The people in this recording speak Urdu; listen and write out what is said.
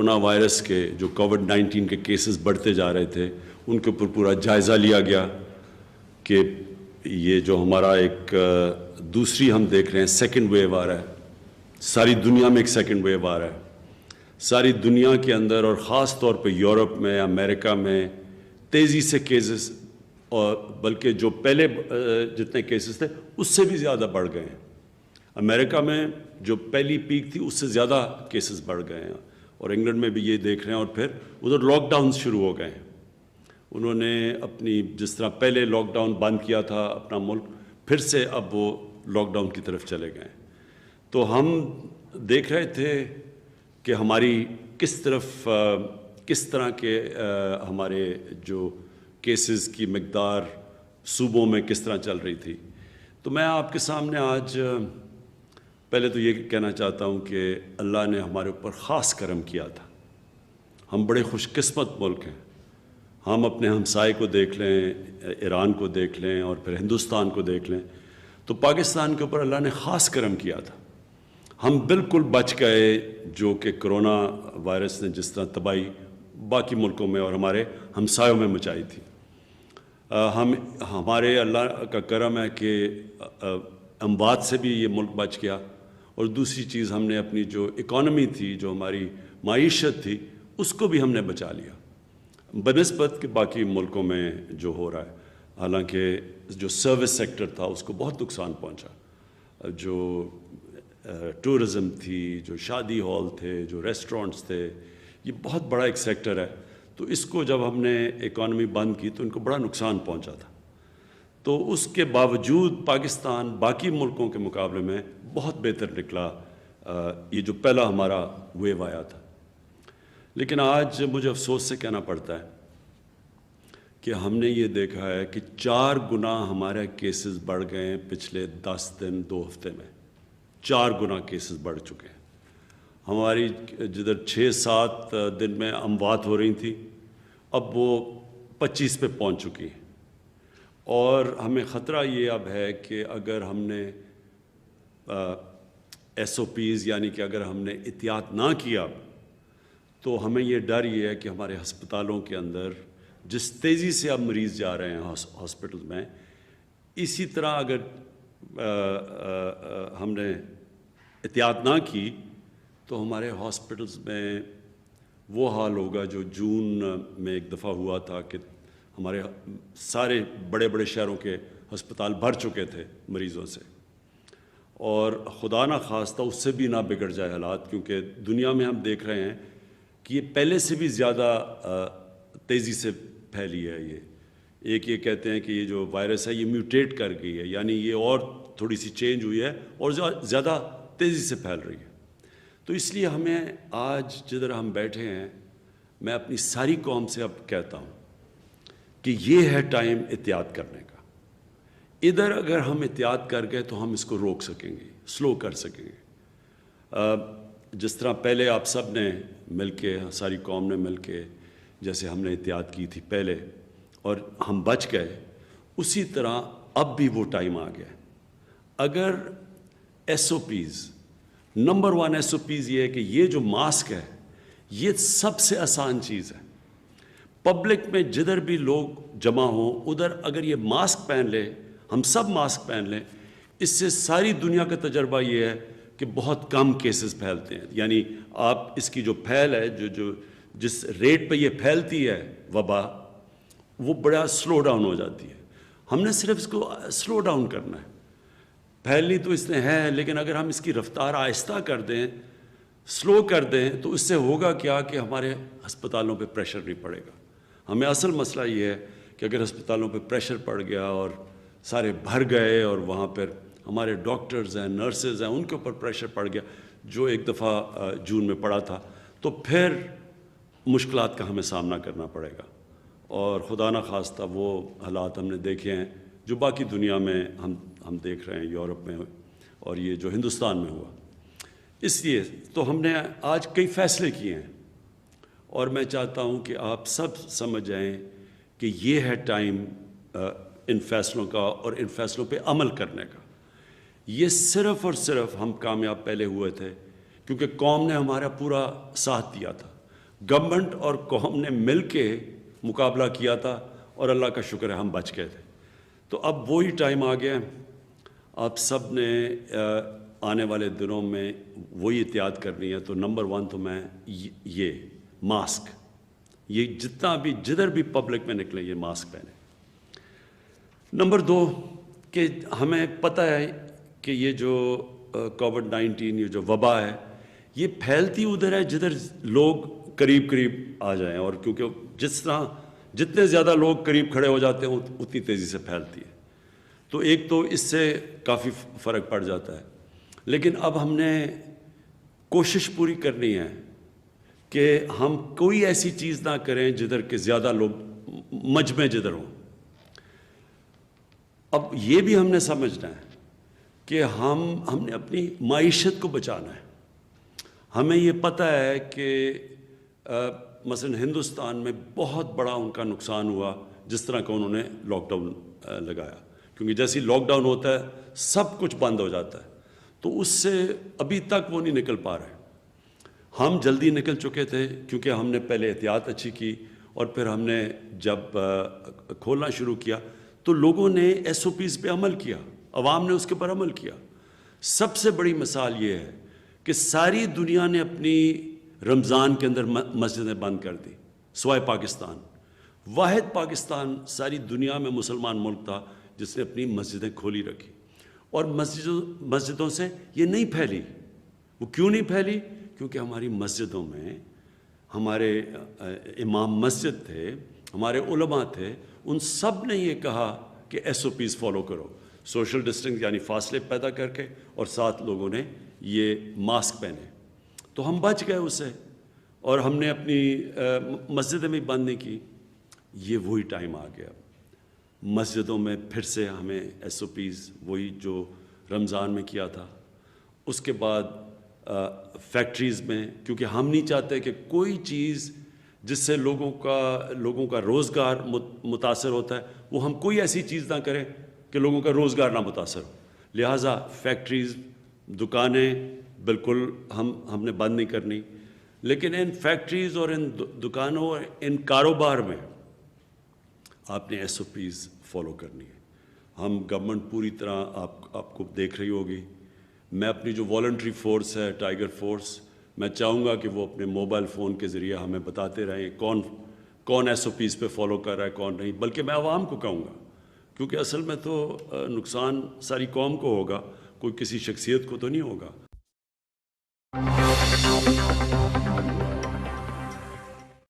کورونا وائرس کے جو کووڈ-19 کے کیسز بڑھتے جا رہے تھے ان کے اوپر پورا جائزہ لیا گیا کہ یہ جو ہمارا ایک دوسری ہم دیکھ رہے ہیں سیکنڈ ویو آ رہا ہے، ساری دنیا میں ایک سیکنڈ ویو آ رہا ہے، ساری دنیا کے اندر اور خاص طور پہ یورپ میں، امریکہ میں تیزی سے کیسز، اور بلکہ جو پہلے جتنے کیسز تھے اس سے بھی زیادہ بڑھ گئے ہیں۔ امریکہ میں جو پہلی پیک تھی اس سے زیادہ کیسز بڑھ گئے ہیں، اور انگلینڈ میں بھی یہ دیکھ رہے ہیں، اور پھر ادھر لاک ڈاؤنز شروع ہو گئے ہیں۔ انہوں نے اپنی جس طرح پہلے لاک ڈاؤن بند کیا تھا اپنا ملک، پھر سے اب وہ لاک ڈاؤن کی طرف چلے گئے ہیں۔ تو ہم دیکھ رہے تھے کہ ہماری کس طرح کے ہمارے جو کیسز کی مقدار صوبوں میں کس طرح چل رہی تھی۔ تو میں آپ کے سامنے آج پہلے تو یہ کہنا چاہتا ہوں کہ اللہ نے ہمارے اوپر خاص کرم کیا تھا۔ ہم بڑے خوش قسمت ملک ہیں۔ ہم اپنے ہمسائے کو دیکھ لیں، ایران کو دیکھ لیں، اور پھر ہندوستان کو دیکھ لیں، تو پاکستان کے اوپر اللہ نے خاص کرم کیا تھا۔ ہم بالکل بچ گئے جو کہ کرونا وائرس نے جس طرح تباہی باقی ملکوں میں اور ہمارے ہمسایوں میں مچائی تھی۔ ہمارے اللہ کا کرم ہے کہ اموات سے بھی یہ ملک بچ گیا، اور دوسری چیز ہم نے اپنی جو اکانومی تھی، جو ہماری معیشت تھی، اس کو بھی ہم نے بچا لیا بنسبت کہ باقی ملکوں میں جو ہو رہا ہے۔ حالانکہ جو سروس سیکٹر تھا اس کو بہت نقصان پہنچا، جو ٹورزم تھی، جو شادی ہال تھے، جو ریسٹورنٹس تھے، یہ بہت بڑا ایک سیکٹر ہے۔ تو اس کو جب ہم نے اکانومی بند کی تو ان کو بڑا نقصان پہنچا تھا۔ تو اس کے باوجود پاکستان باقی ملکوں کے مقابلے میں بہت بہتر نکلا، یہ جو پہلا ہمارا ویو آیا تھا۔ لیکن آج مجھے افسوس سے کہنا پڑتا ہے کہ ہم نے یہ دیکھا ہے کہ 4 گنا ہمارے کیسز بڑھ گئے ہیں پچھلے 10 دن 2 ہفتے میں، 4 گنا کیسز بڑھ چکے ہیں۔ ہماری جدھر 6-7 دن میں اموات ہو رہی تھیں، اب وہ 25 پہ پہنچ چکی ہیں، اور ہمیں خطرہ یہ اب ہے کہ اگر ہم نے SOPs یعنی کہ اگر ہم نے احتیاط نہ کیا تو ہمیں یہ ڈر یہ ہے کہ ہمارے ہسپتالوں کے اندر جس تیزی سے اب مریض جا رہے ہیں ہاسپٹل میں، اسی طرح اگر ہم نے احتیاط نہ کی تو ہمارے ہاسپٹلز میں وہ حال ہوگا جو جون میں ایک دفعہ ہوا تھا کہ ہمارے سارے بڑے بڑے شہروں کے ہسپتال بھر چکے تھے مریضوں سے، اور خدا نہ خواستہ اس سے بھی نہ بگڑ جائے حالات، کیونکہ دنیا میں ہم دیکھ رہے ہیں کہ یہ پہلے سے بھی زیادہ تیزی سے پھیلی ہے۔ یہ کہتے ہیں کہ یہ جو وائرس ہے یہ میوٹیٹ کر گئی ہے، یعنی یہ اور تھوڑی سی چینج ہوئی ہے اور زیادہ تیزی سے پھیل رہی ہے۔ تو اس لیے ہمیں آج جدھر ہم بیٹھے ہیں، میں اپنی ساری قوم سے اب کہتا ہوں کہ یہ ہے ٹائم احتیاط کرنے کا۔ ادھر اگر ہم احتیاط کر گئے تو ہم اس کو روک سکیں گے، سلو کر سکیں گے۔ جس طرح پہلے آپ سب نے مل کے، ساری قوم نے مل کے جیسے ہم نے احتیاط کی تھی پہلے اور ہم بچ گئے، اسی طرح اب بھی وہ ٹائم آ گیا۔ اگر SOPs، نمبر 1 SOPs یہ ہے کہ یہ جو ماسک ہے یہ سب سے آسان چیز ہے۔ پبلک میں جدھر بھی لوگ جمع ہوں ادھر اگر یہ ماسک پہن لے، ہم سب ماسک پہن لیں، اس سے ساری دنیا کا تجربہ یہ ہے کہ بہت کم کیسز پھیلتے ہیں۔ یعنی آپ اس کی جو پھیل ہے، جس ریٹ پہ یہ پھیلتی ہے وبا، وہ بڑا سلو ڈاؤن ہو جاتی ہے۔ ہم نے صرف اس کو سلو ڈاؤن کرنا ہے۔ پھیلنی تو اس نے ہے، لیکن اگر ہم اس کی رفتار آہستہ کر دیں، سلو کر دیں، تو اس سے ہوگا کیا کہ ہمارے ہسپتالوں پہ پریشر نہیں پڑے گا۔ ہمیں اصل مسئلہ یہ ہے کہ اگر ہسپتالوں پہ پریشر پڑ گیا اور سارے بھر گئے اور وہاں پر ہمارے ڈاکٹرز ہیں، نرسز ہیں، ان کے اوپر پریشر پڑ گیا جو ایک دفعہ جون میں پڑا تھا، تو پھر مشکلات کا ہمیں سامنا کرنا پڑے گا، اور خدا نہ خواستہ وہ حالات ہم نے دیکھے ہیں جو باقی دنیا میں ہم دیکھ رہے ہیں، یورپ میں اور یہ جو ہندوستان میں ہوا۔ اس لیے تو ہم نے آج کئی فیصلے کیے ہیں، اور میں چاہتا ہوں کہ آپ سب سمجھ جائیں کہ یہ ہے ٹائم ان فیصلوں کا اور ان فیصلوں پہ عمل کرنے کا۔ یہ صرف اور صرف ہم کامیاب پہلے ہوئے تھے کیونکہ قوم نے ہمارا پورا ساتھ دیا تھا۔ گورنمنٹ اور قوم نے مل کے مقابلہ کیا تھا اور اللہ کا شکر ہے ہم بچ گئے تھے. تو اب وہی ٹائم آ گیا. آپ سب نے آنے والے دنوں میں وہی احتیاط کرنی ہے. تو نمبر 1 تو میں یہ ماسک, یہ جتنا بھی جدھر بھی پبلک میں نکلیں یہ ماسک پہنیں. نمبر 2 کہ ہمیں پتہ ہے کہ یہ جو کووڈ-19 یہ جو وبا ہے یہ پھیلتی ادھر ہے جدھر لوگ قریب آ جائیں, اور کیونکہ جتنے زیادہ لوگ قریب کھڑے ہو جاتے ہیں اتنی تیزی سے پھیلتی ہے. تو ایک تو اس سے کافی فرق پڑ جاتا ہے. لیکن اب ہم نے کوشش پوری کرنی ہے کہ ہم کوئی ایسی چیز نہ کریں جدھر کہ زیادہ لوگ مجمع جدھر ہوں. اب یہ بھی ہم نے سمجھنا ہے کہ ہم نے اپنی معیشت کو بچانا ہے. ہمیں یہ پتہ ہے کہ مثلا ہندوستان میں بہت بڑا ان کا نقصان ہوا جس طرح کا انہوں نے لاک ڈاؤن لگایا, کیونکہ جیسے لاک ڈاؤن ہوتا ہے سب کچھ بند ہو جاتا ہے. تو اس سے ابھی تک وہ نہیں نکل پا رہے. ہم جلدی نکل چکے تھے کیونکہ ہم نے پہلے احتیاط اچھی کی, اور پھر ہم نے جب کھولنا شروع کیا تو لوگوں نے ایس او پیز پہ عمل کیا, عوام نے اس کے پر عمل کیا. سب سے بڑی مثال یہ ہے کہ ساری دنیا نے اپنی رمضان کے اندر مسجدیں بند کر دی سوائے پاکستان. واحد پاکستان ساری دنیا میں مسلمان ملک تھا جس نے اپنی مسجدیں کھولی رکھی, اور مسجدوں سے یہ نہیں پھیلی. وہ کیوں نہیں پھیلی؟ کیونکہ ہماری مسجدوں میں ہمارے امام مسجد تھے, ہمارے علماء تھے, ان سب نے یہ کہا کہ ایس او پیز فالو کرو, سوشل ڈسٹنس یعنی فاصلے پیدا کر کے, اور ساتھ لوگوں نے یہ ماسک پہنے. تو ہم بچ گئے اس سے, اور ہم نے اپنی مسجدیں بھی بند نہیں کی. یہ وہی ٹائم آ گیا مسجدوں میں پھر سے ہمیں ایس او پیز وہی جو رمضان میں کیا تھا. اس کے بعد فیکٹریز میں, کیونکہ ہم نہیں چاہتے کہ کوئی چیز جس سے لوگوں کا روزگار متاثر ہوتا ہے وہ ہم کوئی ایسی چیز نہ کریں کہ لوگوں کا روزگار نہ متاثر ہو. لہٰذا فیکٹریز, دکانیں بالکل ہم نے بند نہیں کرنی. لیکن ان فیکٹریز اور ان دکانوں اور ان کاروبار میں آپ نے ایس او پیز فالو کرنی ہے. ہم گورنمنٹ پوری طرح آپ کو دیکھ رہی ہوگی. میں اپنی جو والنٹری فورس ہے ٹائیگر فورس, میں چاہوں گا کہ وہ اپنے موبائل فون کے ذریعے ہمیں بتاتے رہیں کون ایس او پیز پہ فالو کر رہا ہے کون نہیں. بلکہ میں عوام کو کہوں گا, کیونکہ اصل میں تو نقصان ساری قوم کو ہوگا, کوئی کسی شخصیت کو تو نہیں ہوگا.